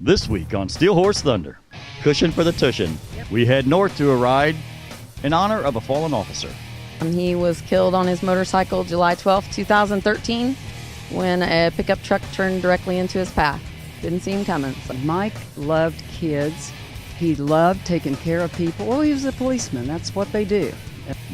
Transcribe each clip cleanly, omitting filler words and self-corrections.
This week on Steel Horse Thunder, cushion for the tushin, we head north to a ride in honor of a fallen officer. He was killed on his motorcycle July 12, 2013, when a pickup truck turned directly into his path. Didn't see him coming. So. Mike loved kids. He loved taking care of people. Well, he was a policeman. That's what they do.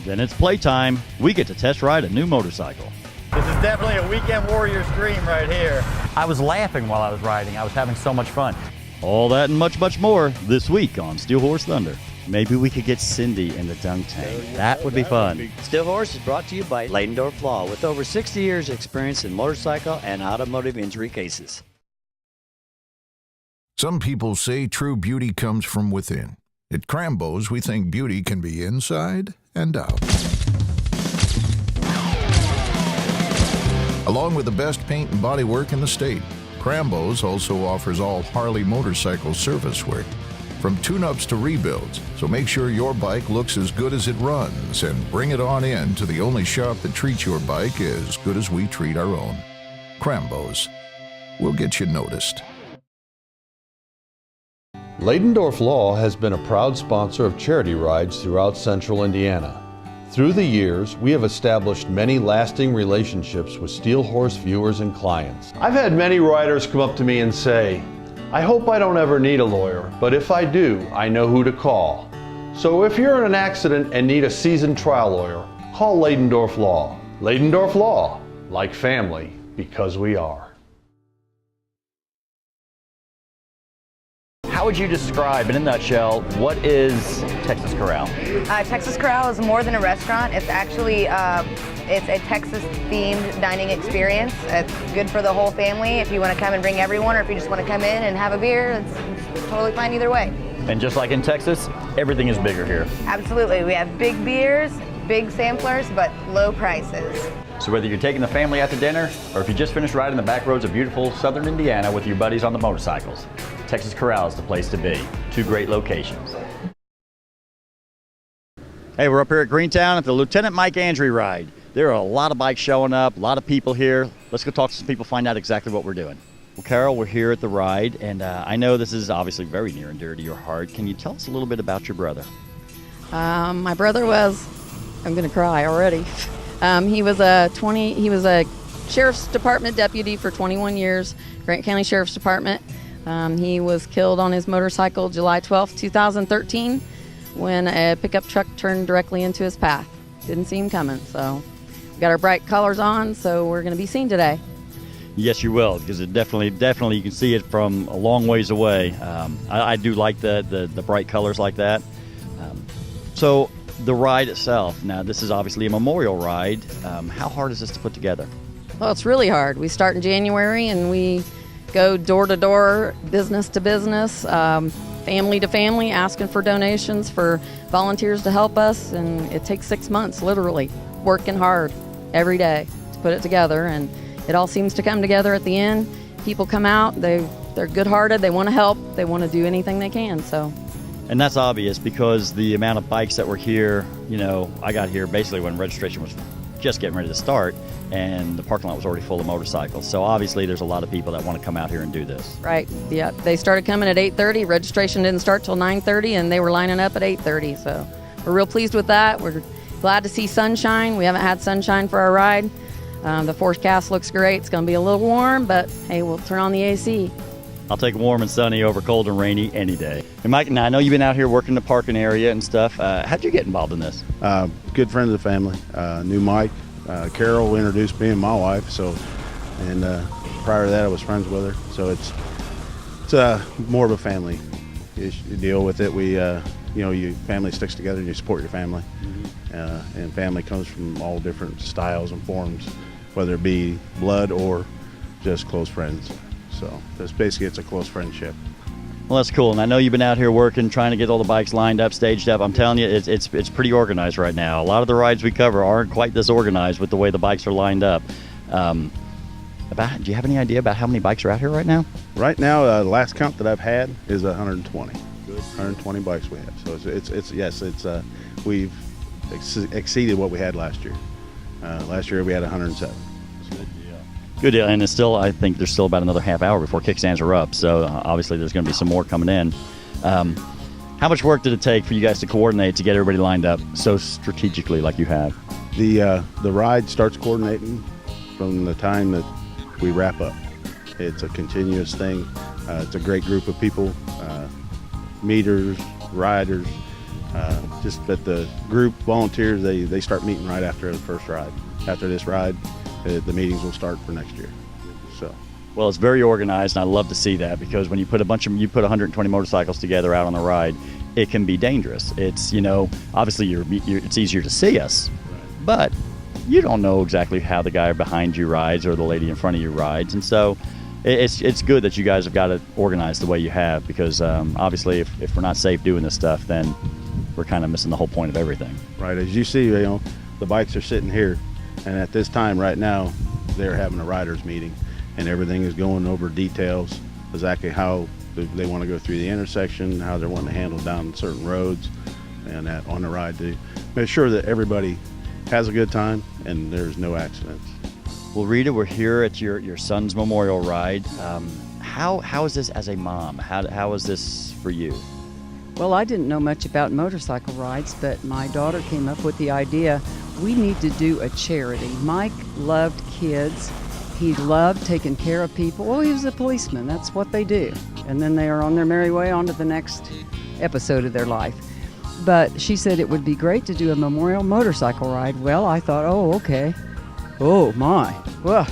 Then it's playtime. We get to test ride a new motorcycle. This is definitely a weekend warrior's dream right here. I was laughing while I was riding. I was having so much fun. All that and much, much more this week on Steel Horse Thunder. Maybe we could get Cindy in the dunk tank. That would be fun. Steel Horse is brought to you by Leidendorf Law, with over 60 years experience in motorcycle and automotive injury cases. Some people say true beauty comes from within. At Krambos, we think beauty can be inside and out. Along with the best paint and bodywork in the state, Krambos also offers all Harley motorcycle service work, from tune-ups to rebuilds. So make sure your bike looks as good as it runs and bring it on in to the only shop that treats your bike as good as we treat our own. Krambos. We'll get you noticed. Leidendorf Law has been a proud sponsor of charity rides throughout central Indiana. Through the years, we have established many lasting relationships with Steel Horse viewers and clients. I've had many riders come up to me and say, I hope I don't ever need a lawyer, but if I do, I know who to call. So if you're in an accident and need a seasoned trial lawyer, call Leidendorf Law. Leidendorf Law, like family, because we are. How would you describe, in a nutshell, what is Texas Corral? Texas Corral is more than a restaurant. It's actually it's a Texas-themed dining experience. It's good for the whole family. If you want to come and bring everyone, or if you just want to come in and have a beer, it's totally fine either way. And just like in Texas, everything is bigger here. Absolutely. We have big beers, big samplers, but low prices. So whether you're taking the family out to dinner, or if you just finished riding the back roads of beautiful southern Indiana with your buddies on the motorcycles, Texas Corral is the place to be. Two great locations. Hey, we're up here at Greentown at the Lieutenant Mike Aundry ride. There are a lot of bikes showing up, a lot of people here. Let's go talk to some people, find out exactly what we're doing. Well, Carol, we're here at the ride, and I know this is obviously very near and dear to your heart. Can you tell us a little bit about your brother? My brother was, I'm going to cry already. He was a Sheriff's Department deputy for 21 years, Grant County Sheriff's Department. He was killed on his motorcycle July 12, 2013, when a pickup truck turned directly into his path. Didn't see him coming, so we got our bright colors on, so we're going to be seen today. Yes, you will, because it definitely you can see it from a long ways away. I do like the bright colors like that. So the ride itself, now this is obviously a memorial ride. How hard is this to put together? Well, it's really hard. We start in January and we go door to door, business to business, family to family, asking for donations for volunteers to help us, and it takes 6 months, literally, working hard every day to put it together, and it all seems to come together at the end. People come out, they're good-hearted, they want to help, they want to do anything they can, so. And that's obvious because the amount of bikes that were here, you know, I got here basically when registration was just getting ready to start, and the parking lot was already full of motorcycles. So obviously there's a lot of people that want to come out here and do this. Right, yeah. They started coming at 8:30. Registration didn't start till 9:30, and they were lining up at 8:30. So we're real pleased with that. We're glad to see sunshine. We haven't had sunshine for our ride. The forecast looks great. It's going to be a little warm, but hey, we'll turn on the AC. I'll take warm and sunny over cold and rainy any day. And Mike, now I know you've been out here working the parking area and stuff. How'd you get involved in this? Good friend of the family. Knew Mike. Carol introduced me and my wife. And prior to that, I was friends with her. So it's more of a family deal with it. Your family sticks together and you support your family. Mm-hmm. And family comes from all different styles and forms, whether it be blood or just close friends. So it's a close friendship. Well, that's cool. And I know you've been out here working, trying to get all the bikes lined up, staged up. I'm telling you, it's pretty organized right now. A lot of the rides we cover aren't quite this organized with the way the bikes are lined up. Do you have any idea about how many bikes are out here right now? Right now, the last count that I've had is 120. Good. 120 bikes we have. So we've exceeded what we had last year. Last year we had 107. Good deal. Good deal. And it's still, I think there's still about another half hour before kickstands are up. So obviously there's going to be some more coming in. How much work did it take for you guys to coordinate to get everybody lined up so strategically like you have? The ride starts coordinating from the time that we wrap up. It's a continuous thing. It's a great group of people, meters, riders, just that the group volunteers, they start meeting right after the first ride. After this ride, the meetings will start for next year. So. Well, it's very organized, and I love to see that, because when you put 120 motorcycles together out on the ride, it can be dangerous. It's, obviously it's easier to see us, but you don't know exactly how the guy behind you rides or the lady in front of you rides, and so it's good that you guys have got it organized the way you have, because obviously if we're not safe doing this stuff, then we're kind of missing the whole point of everything. Right, as you see, the bikes are sitting here, and at this time right now, they're having a riders meeting, and everything is going over details, exactly how they want to go through the intersection, how they're wanting to handle down certain roads, and that on the ride to make sure that everybody has a good time and there's no accidents. Well, Rita, we're here at your son's memorial ride. How is this as a mom? How is this for you? Well, I didn't know much about motorcycle rides, but my daughter came up with the idea, we need to do a charity. Mike loved kids. He loved taking care of people. Well, he was a policeman. That's what they do. And then they are on their merry way on to the next episode of their life. But she said it would be great to do a memorial motorcycle ride. Well, I thought, oh, okay. Oh, my. Well,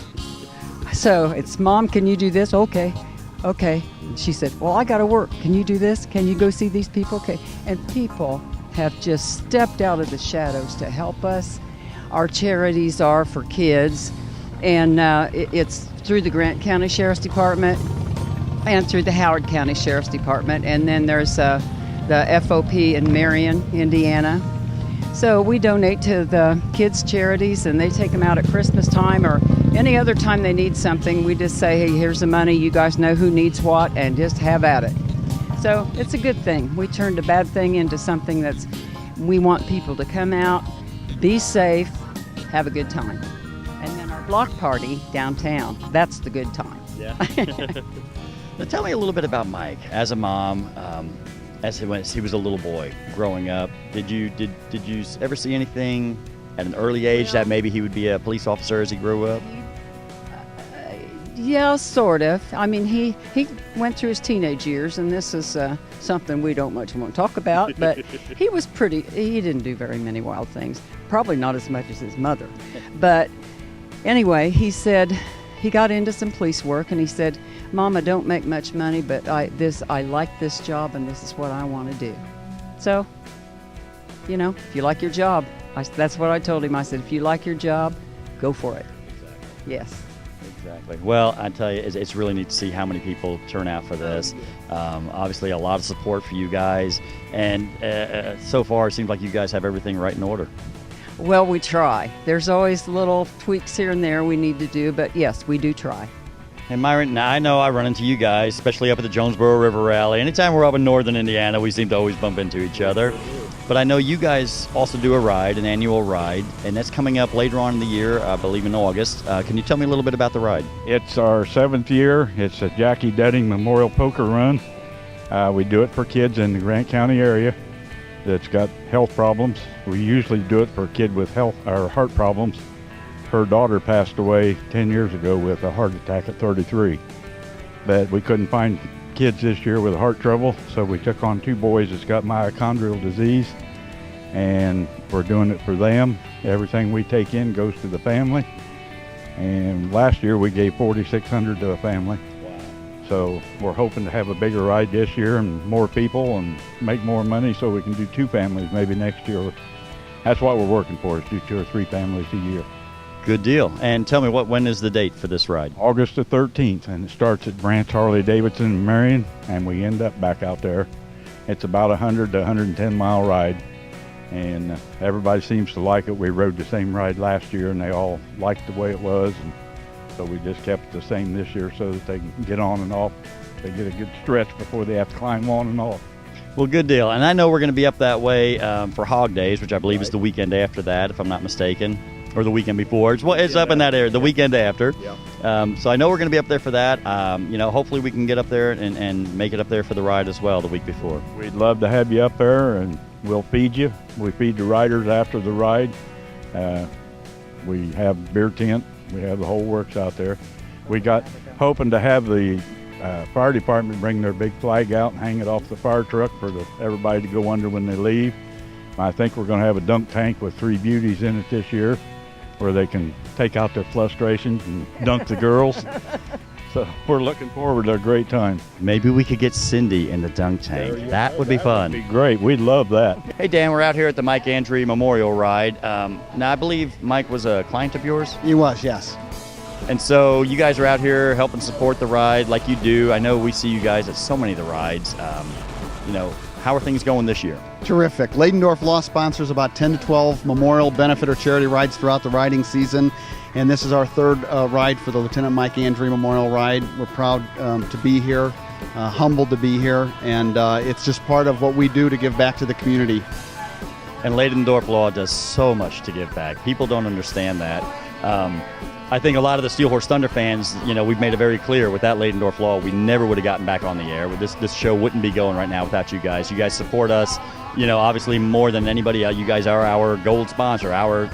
so it's, Mom, can you do this? Okay. Okay. And she said, well, I got to work. Can you do this? Can you go see these people? Okay. And people have just stepped out of the shadows to help us. Our charities are for kids. And it's through the Grant County Sheriff's Department and through the Howard County Sheriff's Department. And then there's the FOP in Marion, Indiana. So we donate to the kids' charities, and they take them out at Christmas time or any other time they need something. We just say, hey, here's the money. You guys know who needs what, and just have at it. So it's a good thing. We turned a bad thing into something we want people to come out, be safe, have a good time. And then our block party downtown, that's the good time. Yeah. Now tell me a little bit about Mike. As a mom, as he was a little boy growing up, did you ever see anything at an early age that maybe he would be a police officer as he grew up? Yeah, sort of. I mean, he went through his teenage years, and this is something we don't much want to talk about, but he didn't do very many wild things. Probably not as much as his mother. But anyway, he said he got into some police work, and he said, Mom, I don't make much money, but I like this job, and this is what I want to do. So, if you like your job, that's what I told him. I said, if you like your job, go for it. Exactly. Yes. Exactly. Well, I tell you, it's really neat to see how many people turn out for this. Obviously, a lot of support for you guys, and so far, it seems like you guys have everything right in order. Well, we try. There's always little tweaks here and there we need to do, but yes, we do try. And Myron, now I know I run into you guys, especially up at the Jonesboro River Rally. Anytime we're up in northern Indiana, we seem to always bump into each other. But I know you guys also do an annual ride, and that's coming up later on in the year, I believe in August. Can you tell me a little bit about the ride? It's our 7th year. It's a Jackie Dudding Memorial Poker Run. We do it for kids in the Grant County area that's got health problems. We usually do it for a kid with heart problems. Her daughter passed away 10 years ago with a heart attack at 33. But we couldn't find kids this year with heart trouble, so we took on 2 boys that's got mitochondrial disease, and we're doing it for them. Everything we take in goes to the family, and last year we gave $4,600 to a family. Wow. So we're hoping to have a bigger ride this year and more people and make more money so we can do 2 families maybe next year. That's what we're working for, is do 2 or 3 families a year. Good deal. And tell me, when is the date for this ride? August the 13th, and it starts at Branch Harley-Davidson in Marion, and we end up back out there. It's about 100 to 110 mile ride, and everybody seems to like it. We rode the same ride last year, and they all liked the way it was, and so we just kept it the same this year so that they can get on and off. They get a good stretch before they have to climb on and off. Well, good deal. And I know we're going to be up that way for Hog Days, which I believe is the weekend after that, if I'm not mistaken. or the weekend before. It's up in that area, the weekend after. So I know we're going to be up there for that. Hopefully we can get up there and make it up there for the ride as well the week before. We'd love to have you up there, and we'll feed you. We feed the riders after the ride. We have beer tent. We have the whole works out there. We got hoping to have the fire department bring their big flag out and hang it off the fire truck for everybody to go under when they leave. I think we're going to have a dunk tank with 3 beauties in it this year, where they can take out their frustrations and dunk the girls. So we're looking forward to a great time. Maybe we could get Cindy in the dunk tank. That would be fun. That'd be great. We'd love that. Hey Dan, we're out here at the Mike Aundry Memorial Ride. Now I believe Mike was a client of yours? He was, yes. And so you guys are out here helping support the ride like you do. I know we see you guys at so many of the rides. How are things going this year? Terrific. Leidendorf Law sponsors about 10 to 12 memorial, benefit, or charity rides throughout the riding season. And this is our third ride for the Lieutenant Mike Aundry Memorial Ride. We're proud to be here, humbled to be here, and it's just part of what we do to give back to the community. And Leidendorf Law does so much to give back. People don't understand that. I think a lot of the Steel Horse Thunder fans, we've made it very clear with that Leidendorf Law, we never would have gotten back on the air. This show wouldn't be going right now without you guys. You guys support us, obviously more than anybody. You guys are our gold sponsor, our,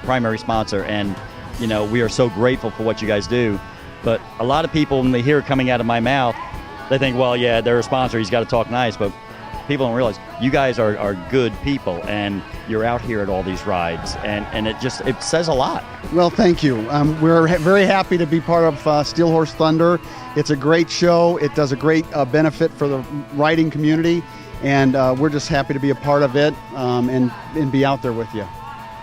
primary sponsor. And, we are so grateful for what you guys do. But a lot of people, when they hear it coming out of my mouth, they think, well, yeah, they're a sponsor. He's got to talk nice. But people don't realize you guys are good people, and you're out here at all these rides, and it says a lot. Well, thank you. We're very happy to be part of Steel Horse Thunder. It's a great show. It does a great benefit for the riding community, and we're just happy to be a part of it and be out there with you.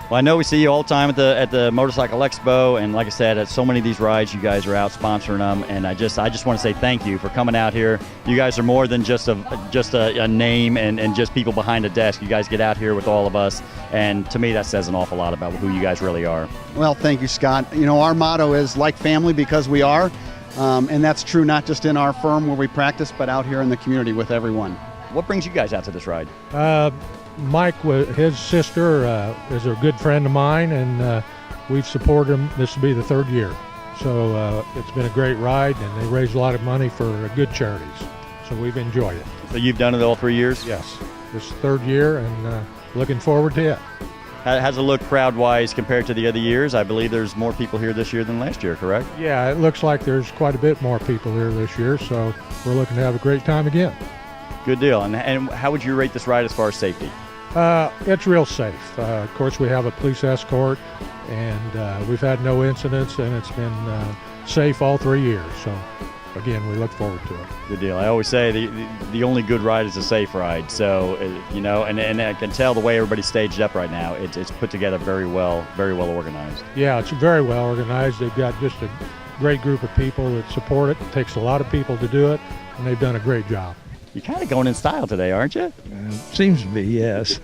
Well, I know we see you all the time at the Motorcycle Expo, and like I said, at so many of these rides, you guys are out sponsoring them, and I just want to say thank you for coming out here. You guys are more than just a name and just people behind a desk. You guys get out here with all of us, and to me, that says an awful lot about who you guys really are. Well, thank you, Scott. Our motto is like family because we are, and that's true not just in our firm where we practice, but out here in the community with everyone. What brings you guys out to this ride? Mike, his sister, is a good friend of mine, and we've supported him. This will be the 3rd year. So it's been a great ride, and they raise a lot of money for good charities. So we've enjoyed it. So you've done it all 3 years? Yes. This is the 3rd year, and looking forward to it. How's it look crowd-wise compared to the other years? I believe there's more people here this year than last year, correct? Yeah, it looks like there's quite a bit more people here this year, so we're looking to have a great time again. Good deal. And how would you rate this ride as far as safety? It's real safe. Of course, we have a police escort, and we've had no incidents, and it's been safe all 3 years. So, again, we look forward to it. Good deal. I always say the only good ride is a safe ride. So, and I can tell the way everybody's staged up right now, it's put together very well organized. Yeah, it's very well organized. They've got just a great group of people that support it. It takes a lot of people to do it, and they've done a great job. You're kind of going in style today, aren't you? Seems to be, yes.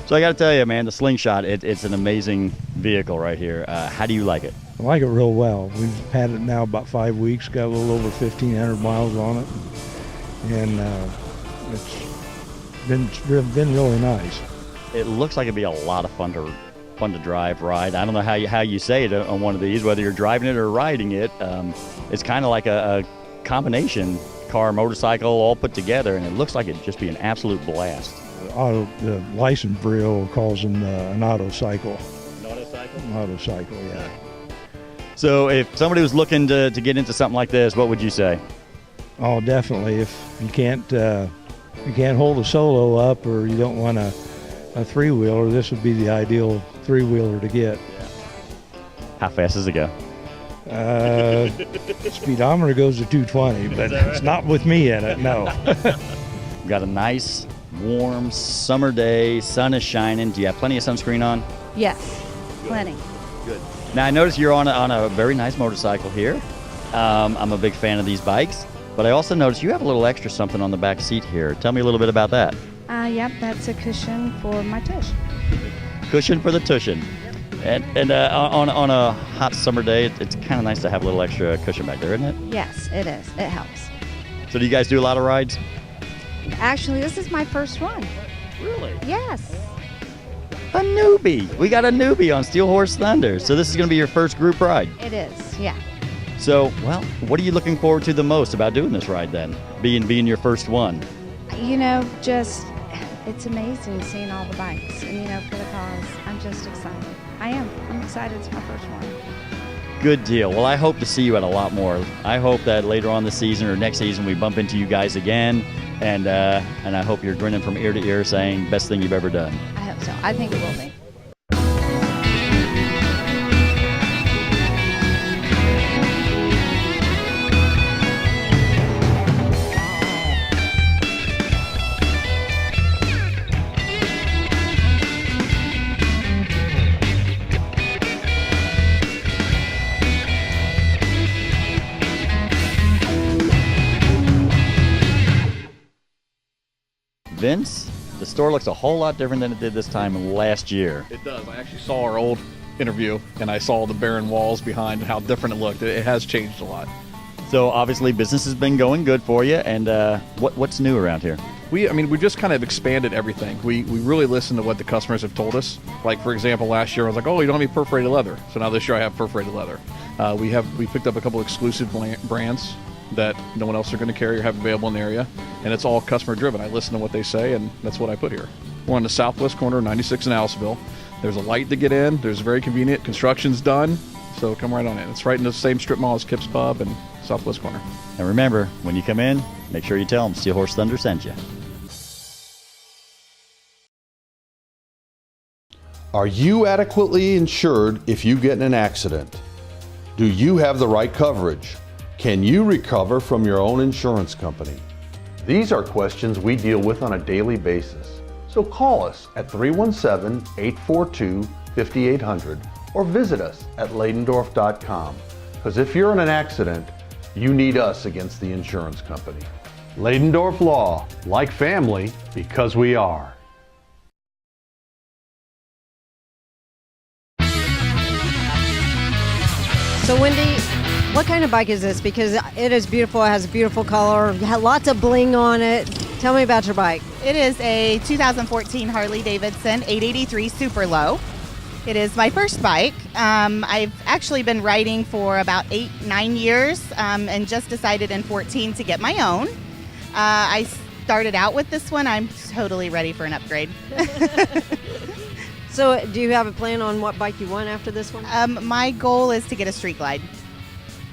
So I got to tell you, man, the Slingshot, it's an amazing vehicle right here. How do you like it? I like it real well. We've had it now about 5 weeks, got a little over 1,500 miles on it, and it's been really nice. It looks like it'd be a lot of fun to drive, ride. I don't know how you say it on one of these, whether you're driving it or riding it. It's kind of like a combination car, motorcycle, all put together, and it looks like it'd just be an absolute blast. The license bureau calls them an autocycle. An autocycle? An autocycle, yeah. So if somebody was looking to get into something like this, what would you say? Oh, definitely. If you can't hold a solo up, or you don't want a 3-wheeler, this would be the ideal 3-wheeler to get. Yeah. How fast does it go? Speedometer goes to 220, but it's not with me in it, no. We've got a nice, warm summer day. Sun is shining. Do you have plenty of sunscreen on? Yes, plenty. Good. Now, I noticed you're on a very nice motorcycle here. I'm a big fan of these bikes, but I also noticed you have a little extra something on the back seat here. Tell me a little bit about that. Yep, that's a cushion for my tush. Cushion for the tushin. And on a hot summer day, it's kind of nice to have a little extra cushion back there, isn't it? Yes, it is. It helps. So do you guys do a lot of rides? Actually, this is my first one. Really? Yes. A newbie. We got a newbie on Steel Horse Thunder. So this is going to be your first group ride. It is, yeah. So, well, what are you looking forward to the most about doing this ride then? Being your first one. You know, just, it's amazing seeing all the bikes. And, you know, for the cause, I'm just excited. I'm excited. It's my first one. Good deal. Well, I hope to see you at a lot more. I hope that later on this season or next season we bump into you guys again. And I hope you're grinning from ear to ear saying best thing you've ever done. I hope so. I think it will be. Vince, the store looks a whole lot different than it did this time last year. It does. I actually saw our old interview and I saw the barren walls behind and how different it looked. It has changed a lot. So obviously business has been going good for you, and what's new around here? We just kind of expanded everything. We really listened to what the customers have told us. Like, for example, last year I was like, oh, you don't have any perforated leather. So now this year I have perforated leather. We picked up a couple exclusive brands that no one else are going to carry or have available in the area, and it's all customer driven. I listen to what they say, and that's what I put here. We're on the southwest corner of 96 in Aliceville. There's a light to get in. There's very convenient. Construction's done, so come right on in. It's right in the same strip mall as Kip's Pub and southwest corner. And remember, when you come in, make sure you tell them Steel Horse Thunder sent you. Are you adequately insured if you get in an accident? Do you have the right coverage? Can you recover from your own insurance company? These are questions we deal with on a daily basis. So call us at 317-842-5800 or visit us at Leidendorf.com. Because if you're in an accident, you need us against the insurance company. Leidendorf Law, like family, because we are. So Wendy, what kind of bike is this? Because it is beautiful. It has a beautiful color. You have lots of bling on it. Tell me about your bike. It is a 2014 Harley-Davidson 883 Super Low. It is my first bike. I've actually been riding for about 8-9 years and just decided in 14 to get my own. I started out with this one. I'm totally ready for an upgrade. So do you have a plan on what bike you want after this one? My goal is to get a Street Glide.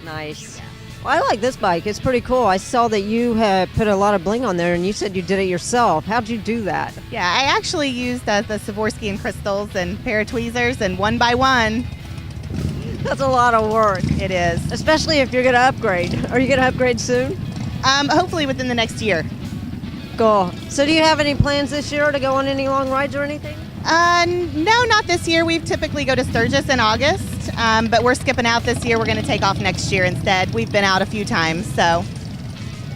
Nice. Well, I like this bike. It's pretty cool. I saw that you had put a lot of bling on there, and you said you did it yourself. How'd you do that? Yeah, I actually used the Swarovski and crystals and pair of tweezers, and one by one. That's a lot of work. It is. Especially if you're going to upgrade. Are you going to upgrade soon? Hopefully within the next year. Cool. So do you have any plans this year to go on any long rides or anything? No, not this year. We typically go to Sturgis in August, but we're skipping out this year. We're going to take off next year instead. We've been out a few times, so.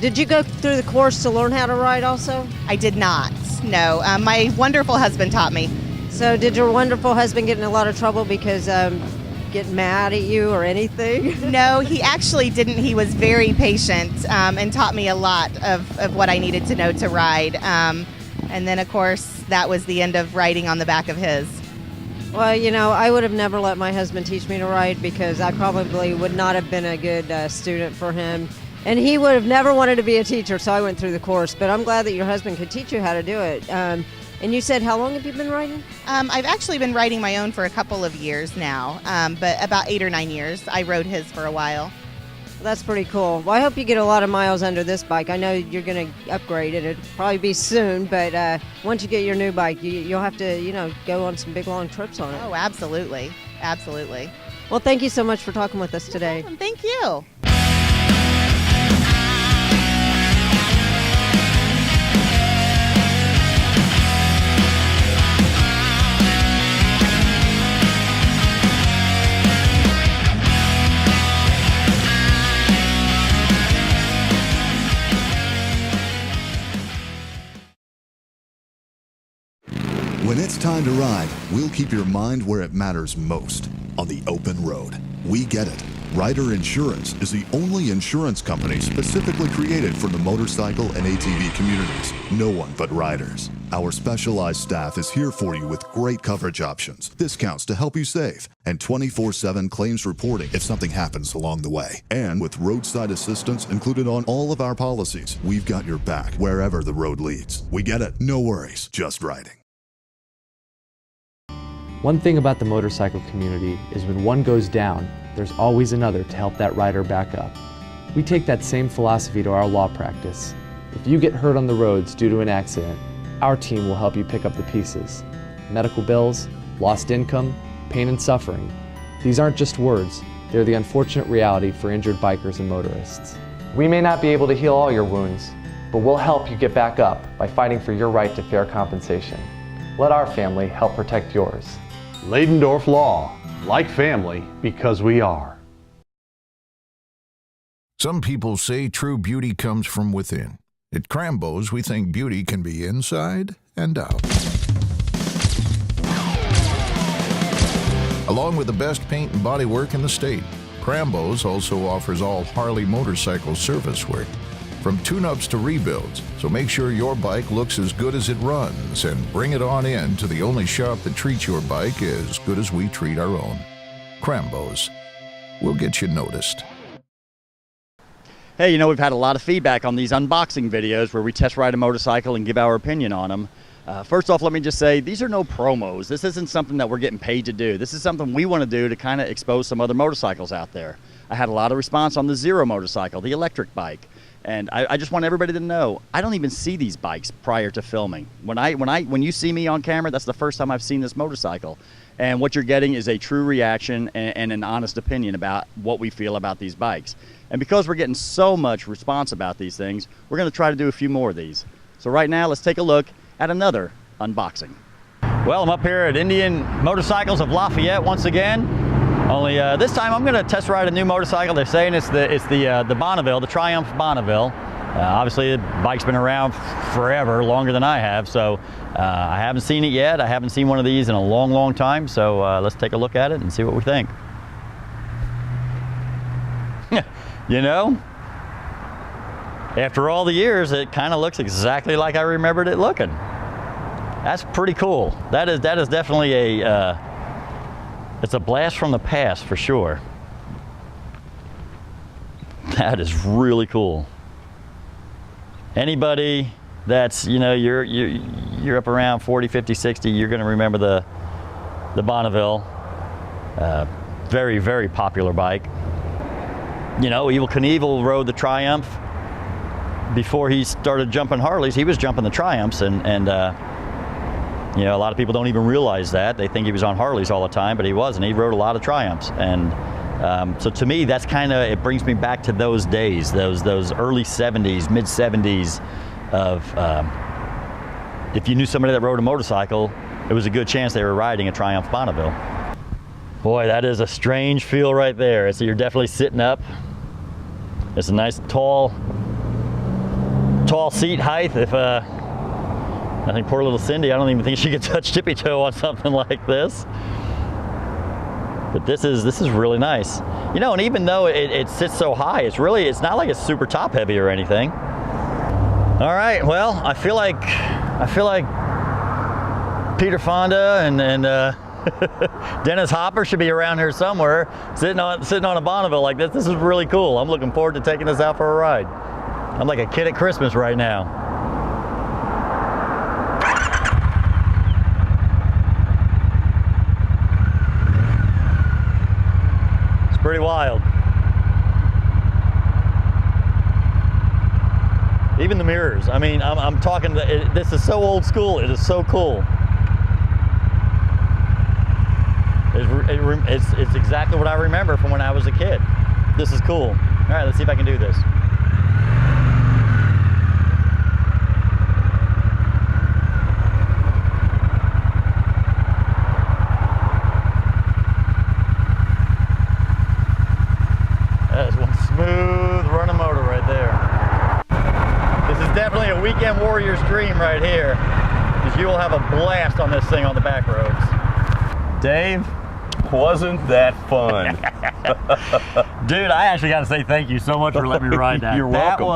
Did you go through the course to learn how to ride also? I did not, no. My wonderful husband taught me. So did your wonderful husband get in a lot of trouble because get mad at you or anything? No, he actually didn't. He was very patient and taught me a lot of what I needed to know to ride. And then, of course, that was the end of riding on the back of his. Well, you know, I would have never let my husband teach me to ride because I probably would not have been a good student for him. And he would have never wanted to be a teacher, so I went through the course. But I'm glad that your husband could teach you how to do it. And you said, how long have you been riding? I've actually been riding my own for a couple of years now, but about 8 or 9 years. I rode his for a while. That's pretty cool. Well, I hope you get a lot of miles under this bike. I know you're going to upgrade it. It'll probably be soon, but once you get your new bike, you'll have to, go on some big, long trips on it. Oh, absolutely. Absolutely. Well, thank you so much for talking with us today. Thank you. When it's time to ride, we'll keep your mind where it matters most, on the open road. We get it. Ryder Insurance is the only insurance company specifically created for the motorcycle and ATV communities. No one but riders. Our specialized staff is here for you with great coverage options, discounts to help you save, and 24/7 claims reporting if something happens along the way. And with roadside assistance included on all of our policies, we've got your back wherever the road leads. We get it. No worries. Just riding. One thing about the motorcycle community is when one goes down, there's always another to help that rider back up. We take that same philosophy to our law practice. If you get hurt on the roads due to an accident, our team will help you pick up the pieces. Medical bills, lost income, pain and suffering. These aren't just words, they're the unfortunate reality for injured bikers and motorists. We may not be able to heal all your wounds, but we'll help you get back up by fighting for your right to fair compensation. Let our family help protect yours. Leidendorf Law, like family because we are. Some people say true beauty comes from within. At Krambos, we think beauty can be inside and out. Along with the best paint and bodywork in the state, Krambos also offers all Harley motorcycle service work, from tune-ups to rebuilds, so make sure your bike looks as good as it runs and bring it on in to the only shop that treats your bike as good as we treat our own. Krambos. We'll get you noticed. Hey, you know, we've had a lot of feedback on these unboxing videos where we test ride a motorcycle and give our opinion on them. First off, let me just say, these are no promos. This isn't something that we're getting paid to do. This is something we want to do to kind of expose some other motorcycles out there. I had a lot of response on the Zero motorcycle, the electric bike. And I just want everybody to know, I don't even see these bikes prior to filming. When you see me on camera, that's the first time I've seen this motorcycle. And what you're getting is a true reaction and an honest opinion about what we feel about these bikes. And because we're getting so much response about these things, we're going to try to do a few more of these. So right now, let's take a look at another unboxing. Well, I'm up here at Indian Motorcycles of Lafayette once again. Only this time I'm going to test ride a new motorcycle. They're saying it's the Bonneville, the Triumph Bonneville. Obviously, the bike's been around forever, longer than I have, so I haven't seen it yet. I haven't seen one of these in a long, long time, so let's take a look at it and see what we think. You know, after all the years, it kind of looks exactly like I remembered it looking. That's pretty cool. That is definitely it's a blast from the past for sure. That is really cool. Anybody that's, you know, you're up around 40, 50, 60, you're going to remember the Bonneville. Very, very popular bike. You know, Evel Knievel rode the Triumph. Before he started jumping Harleys, he was jumping the Triumphs, and you know, a lot of people don't even realize that. They think he was on Harleys all the time, but he wasn't. He rode a lot of Triumphs, and so to me, that's kind of, it brings me back to those days, those early 70s, mid 70s of, if you knew somebody that rode a motorcycle, it was a good chance they were riding a Triumph Bonneville. Boy, that is a strange feel right there. So you're definitely sitting up. It's a nice tall seat height. If I think poor little Cindy, I don't even think she could touch tippy toe on something like this. But this is really nice. You know, and even though it sits so high, it's not like it's super top heavy or anything. All right, well, I feel like Peter Fonda and Dennis Hopper should be around here somewhere, sitting on a Bonneville like this. This is really cool. I'm looking forward to taking this out for a ride. I'm like a kid at Christmas right now. It's pretty wild. Even the mirrors. I mean, I'm talking, this is so old school. It is so cool. It's exactly what I remember from when I was a kid. This is cool. All right, let's see if I can do this. That is one smooth running motor right there. This is definitely a weekend warrior's dream right here, because you will have a blast on this thing on the back roads. Dave, wasn't that fun? Dude, I actually got to say thank you so much for letting me ride that. You're welcome.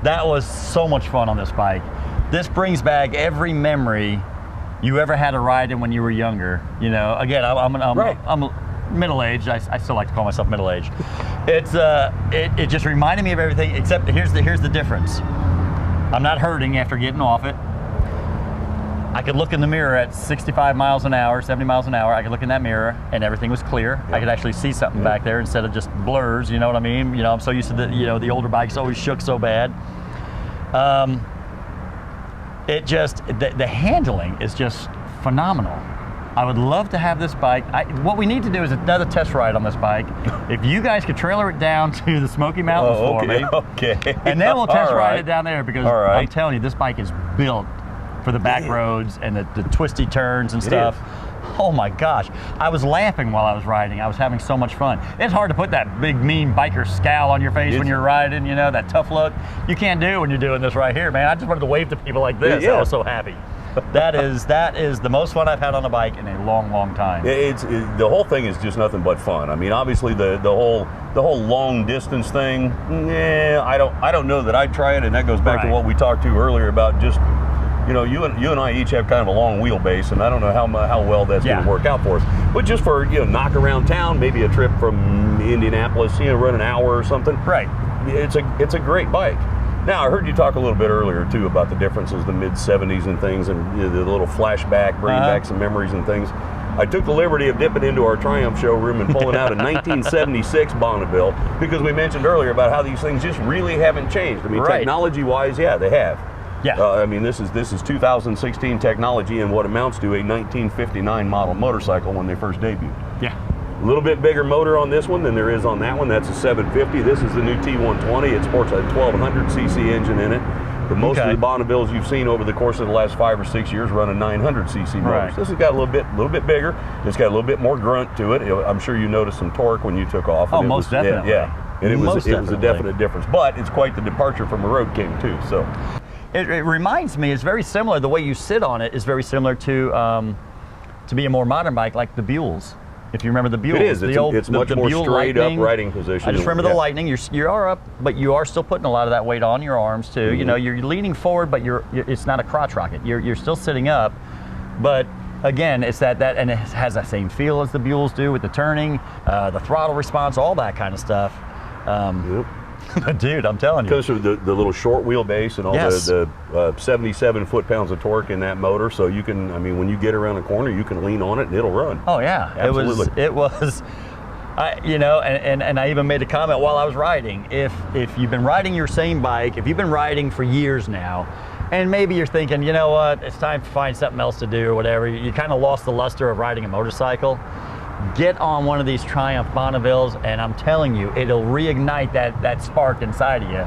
That was so much fun on this bike. This brings back every memory you ever had a ride in when you were younger. You know, again, I'm middle-aged. I still like to call myself middle-aged. It just reminded me of everything, except here's the difference. I'm not hurting after getting off it. I could look in the mirror at 65 miles an hour, 70 miles an hour. I could look in that mirror and everything was clear. I could actually see something back there instead of just blurs, you know what I mean? You know, I'm so used to the older bikes always shook so bad. The handling is just phenomenal. I would love to have this bike. What we need to do is another test ride on this bike. If you guys could trailer it down to the Smoky Mountains for me. Okay. And then we'll test ride it down there, because All right. I'm telling you, this bike is built for the back roads and the twisty turns and stuff. Oh my gosh. I was laughing while I was riding. I was having so much fun. It's hard to put that big mean biker scowl on your face when you're riding, you know, that tough look. You can't do when you're doing this right here, man. I just wanted to wave to people like this. I was so happy. That is the most fun I've had on a bike in a long, long time. The whole thing is just nothing but fun. I mean, obviously the whole long distance thing, I don't know that I'd try it, and that goes back to what we talked to earlier about just, you know, you and I each have kind of a long wheelbase, and I don't know how well that's going to work out for us. But just for, you know, knock around town, maybe a trip from Indianapolis, you know, run an hour or something. Right. It's a great bike. Now, I heard you talk a little bit earlier, too, about the differences, the mid-'70s and things, and you know, the little flashback, bringing back some memories and things. I took the liberty of dipping into our Triumph showroom and pulling out a 1976 Bonneville, because we mentioned earlier about how these things just really haven't changed. I mean, technology-wise, yeah, they have. Yeah. I mean, this is 2016 technology and what amounts to a 1959 model motorcycle when they first debuted. Yeah. A little bit bigger motor on this one than there is on that one. That's a 750. This is the new T120. It sports a 1200cc engine in it. But most of the Bonnevilles you've seen over the course of the last 5 or 6 years run a 900cc motor. This has got a little bit bigger. It's got a little bit more grunt to it. I'm sure you noticed some torque when you took off. Oh, most definitely. Yeah. And it was a definite difference. But it's quite the departure from a Road King too. So it reminds me, it's very similar. The way you sit on it is very similar to be a more modern bike like the Buells. If you remember the Buell. It is. It's much more straight up riding position. I just remember the Lightning. You are up, but you are still putting a lot of that weight on your arms too. Mm-hmm. You know, you're leaning forward, but it's not a crotch rocket. You're still sitting up, but again, it's that and it has that same feel as the Buells do with the turning, the throttle response, all that kind of stuff. But dude, I'm telling you, because of the little short wheelbase and all the 77 foot-pounds of torque in that motor, so you can, I mean, when you get around a corner, you can lean on it and it'll run. Oh yeah, absolutely. It was. You know, and I even made a comment while I was riding. If you've been riding your same bike, if you've been riding for years now, and maybe you're thinking, you know what, it's time to find something else to do or whatever, you kind of lost the luster of riding a motorcycle. Get on one of these Triumph Bonnevilles, and I'm telling you, it'll reignite that spark inside of you.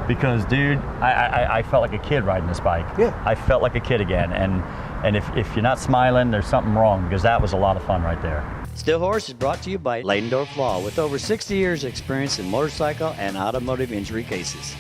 Because, dude, I felt like a kid riding this bike. Yeah. I felt like a kid again. And if you're not smiling, there's something wrong, because that was a lot of fun right there. Still Horse is brought to you by Leidendorf Law, with over 60 years experience in motorcycle and automotive injury cases.